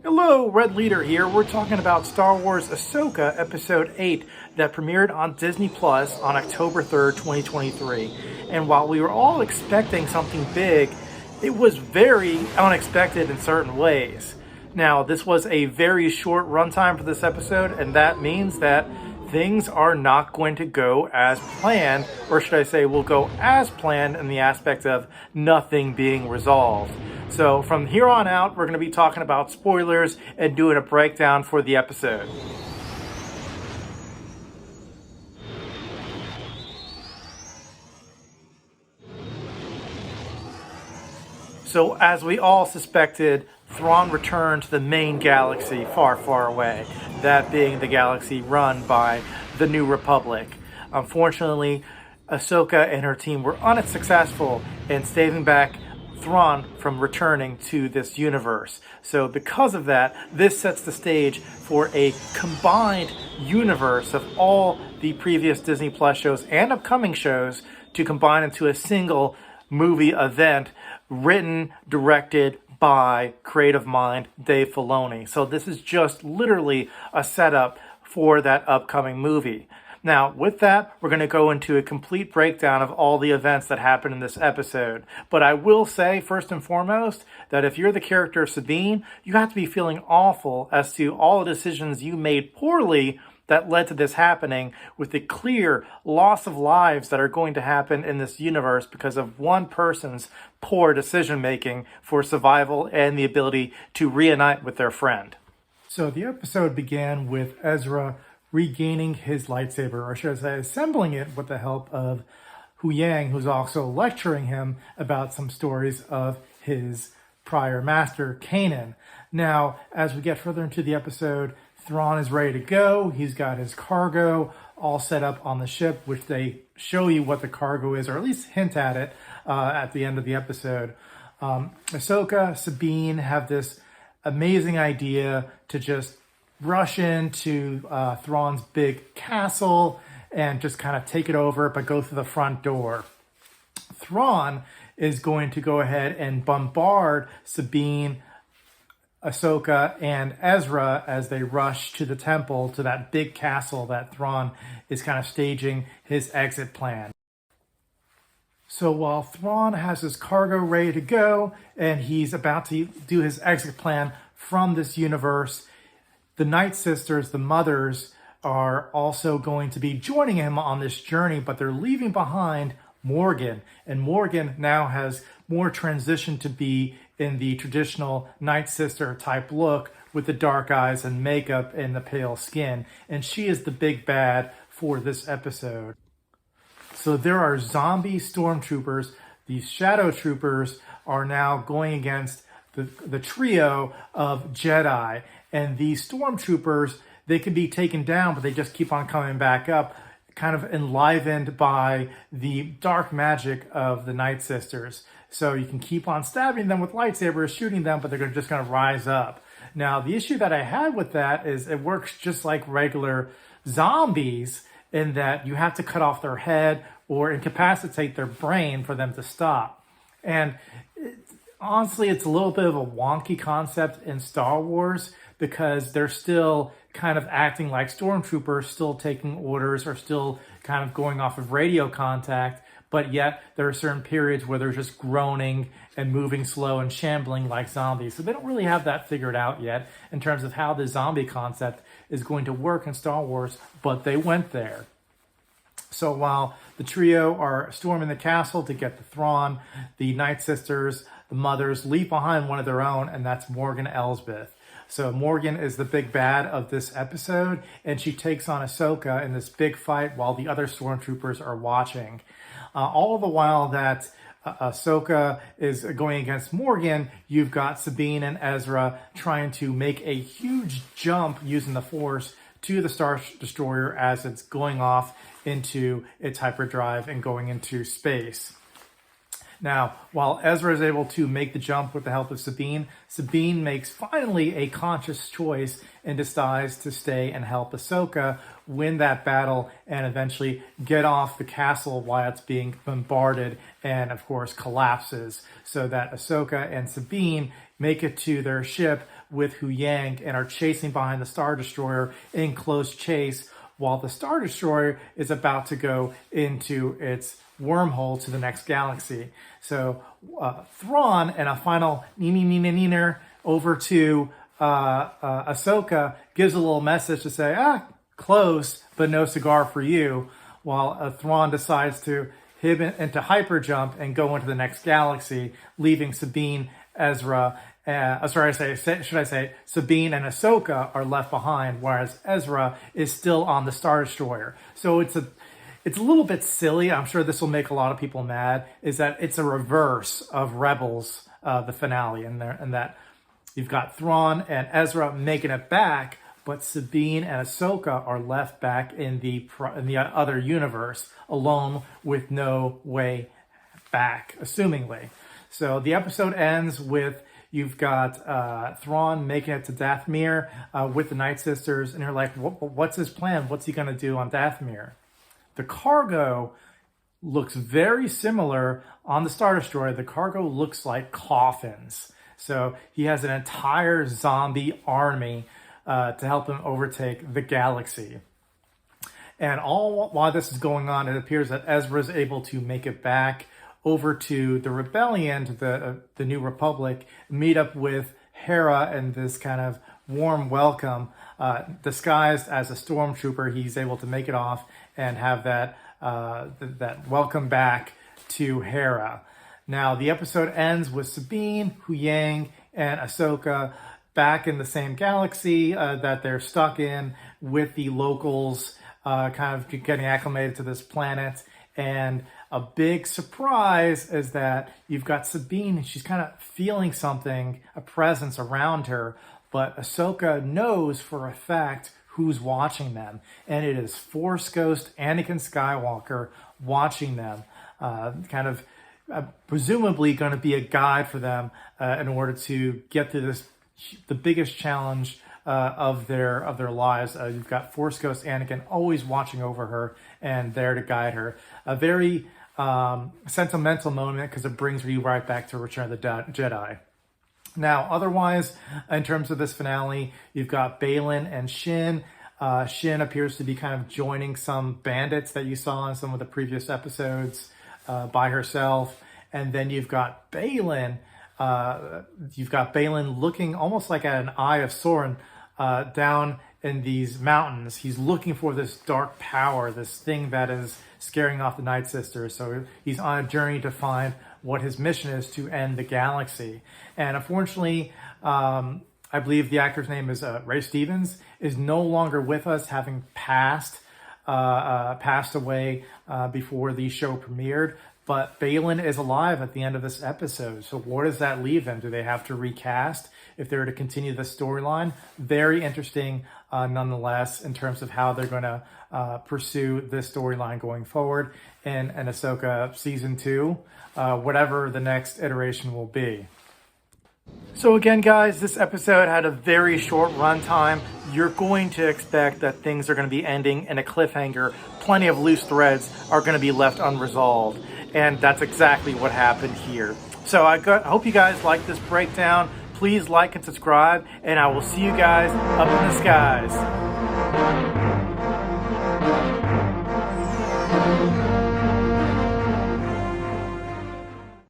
Hello, Red Leader here. We're talking about Star Wars Ahsoka Episode 8 that premiered on Disney Plus on October 3rd, 2023. And while we were all expecting something big, it was very unexpected in certain ways. Now, this was a very short runtime for this episode, and that means that things are not going to go as planned, or should I say, will go as planned in the aspect of nothing being resolved. So from here on out, we're going to be talking about spoilers and doing a breakdown for the episode. So as we all suspected, Thrawn returned to the main galaxy far, far away, that being the galaxy run by the New Republic. Unfortunately, Ahsoka and her team were unsuccessful in staving back Thrawn from returning to this universe. So because of that, this sets the stage for a combined universe of all the previous Disney Plus shows and upcoming shows to combine into a single movie event written, directed by creative mind Dave Filoni. So this is just literally a setup for that upcoming movie. Now, with that, we're going to go into a complete breakdown of all the events that happened in this episode. But I will say, first and foremost, that if you're the character of Sabine, you have to be feeling awful as to all the decisions you made poorly that led to this happening, with the clear loss of lives that are going to happen in this universe because of one person's poor decision-making for survival and the ability to reunite with their friend. So the episode began with Ezra regaining his lightsaber, or should I say assembling it with the help of Huyang, who's also lecturing him about some stories of his prior master, Kanan. Now, as we get further into the episode, Thrawn is ready to go. He's got his cargo all set up on the ship, which they show you what the cargo is, or at least hint at it at the end of the episode. Ahsoka, Sabine have this amazing idea to just rush into Thrawn's big castle and just kind of take it over, but go through the front door. Thrawn is going to go ahead and bombard Sabine, Ahsoka, and Ezra as they rush to the temple, to that big castle that Thrawn is kind of staging his exit plan. So while Thrawn has his cargo ready to go and he's about to do his exit plan from this universe, the Night Sisters, the mothers, are also going to be joining him on this journey, but they're leaving behind Morgan. And Morgan now has more transition to be in the traditional Night Sister type look with the dark eyes and makeup and the pale skin. And she is the big bad for this episode. So there are zombie stormtroopers. These shadow troopers are now going against the trio of Jedi. And these stormtroopers, they can be taken down, but they just keep on coming back up, kind of enlivened by the dark magic of the Night Sisters. So you can keep on stabbing them with lightsabers, shooting them, but they're just going to rise up. Now, the issue that I had with that is it works just like regular zombies in that you have to cut off their head or incapacitate their brain for them to stop. And honestly, it's a little bit of a wonky concept in Star Wars because they're still kind of acting like stormtroopers, still taking orders or still kind of going off of radio contact, but yet there are certain periods where they're just groaning and moving slow and shambling like zombies. So they don't really have that figured out yet in terms of how the zombie concept is going to work in Star Wars, but they went there. So while the trio are storming the castle to get to Thrawn, the Night Sisters, the mothers, leave behind one of their own, and that's Morgan Elsbeth. So Morgan is the big bad of this episode, and she takes on Ahsoka in this big fight while the other stormtroopers are watching. All the while that Ahsoka is going against Morgan, you've got Sabine and Ezra trying to make a huge jump using the Force to the Star Destroyer as it's going off into its hyperdrive and going into space. Now, while Ezra is able to make the jump with the help of Sabine, Sabine makes finally a conscious choice and decides to stay and help Ahsoka win that battle and eventually get off the castle while it's being bombarded and, of course, collapses, so that Ahsoka and Sabine make it to their ship with Hu Yang and are chasing behind the Star Destroyer in close chase, while the Star Destroyer is about to go into its wormhole to the next galaxy. So Thrawn and a final neener over to Ahsoka gives a little message to say, close, but no cigar for you, while Thrawn decides to hit into hyper jump and go into the next galaxy, leaving Sabine, Ezra, Sabine and Ahsoka are left behind, whereas Ezra is still on the Star Destroyer. So it's a little bit silly. I'm sure this will make a lot of people mad. Is that it's a reverse of Rebels, the finale, and that you've got Thrawn and Ezra making it back, but Sabine and Ahsoka are left back in the other universe, alone with no way back, assumingly. So the episode ends with you've got Thrawn making it to Dathomir with the Night Sisters, and you're like, what's his plan? What's he going to do on Dathomir? The cargo looks very similar on the Star Destroyer. The cargo looks like coffins. So he has an entire zombie army to help him overtake the galaxy. And all while this is going on, it appears that Ezra is able to make it back over to the Rebellion, to the New Republic, meet up with Hera and this kind of warm welcome. Disguised as a stormtrooper, he's able to make it off and have that welcome back to Hera. Now, the episode ends with Sabine, Hu Yang, and Ahsoka back in the same galaxy that they're stuck in, with the locals kind of getting acclimated to this planet. And a big surprise is that you've got Sabine, she's kind of feeling something, a presence around her, but Ahsoka knows for a fact who's watching them. And it is Force Ghost Anakin Skywalker watching them, kind of presumably going to be a guide for them in order to get through the biggest challenge of their lives. You've got Force Ghost Anakin always watching over her and there to guide her. A very sentimental moment, because it brings you right back to Return of the Jedi. Now, otherwise, in terms of this finale, you've got Balin and Shin. Shin appears to be kind of joining some bandits that you saw in some of the previous episodes by herself. And then you've got Balin. Looking almost like at an eye of Sauron down in these mountains. He's looking for this dark power, this thing that is scaring off the Night Sisters. So he's on a journey to find what his mission is to end the galaxy. And unfortunately, I believe the actor's name is Ray Stevens, is no longer with us, having passed away before the show premiered. But Balin is alive at the end of this episode. So where does that leave them? Do they have to recast if they're to continue the storyline? Very interesting nonetheless, in terms of how they're going to pursue this storyline going forward in Ahsoka Season 2, whatever the next iteration will be. So again, guys, this episode had a very short runtime. You're going to expect that things are going to be ending in a cliffhanger. Plenty of loose threads are going to be left unresolved. And that's exactly what happened here. So I hope you guys like this breakdown. Please like and subscribe, and I will see you guys up in the skies.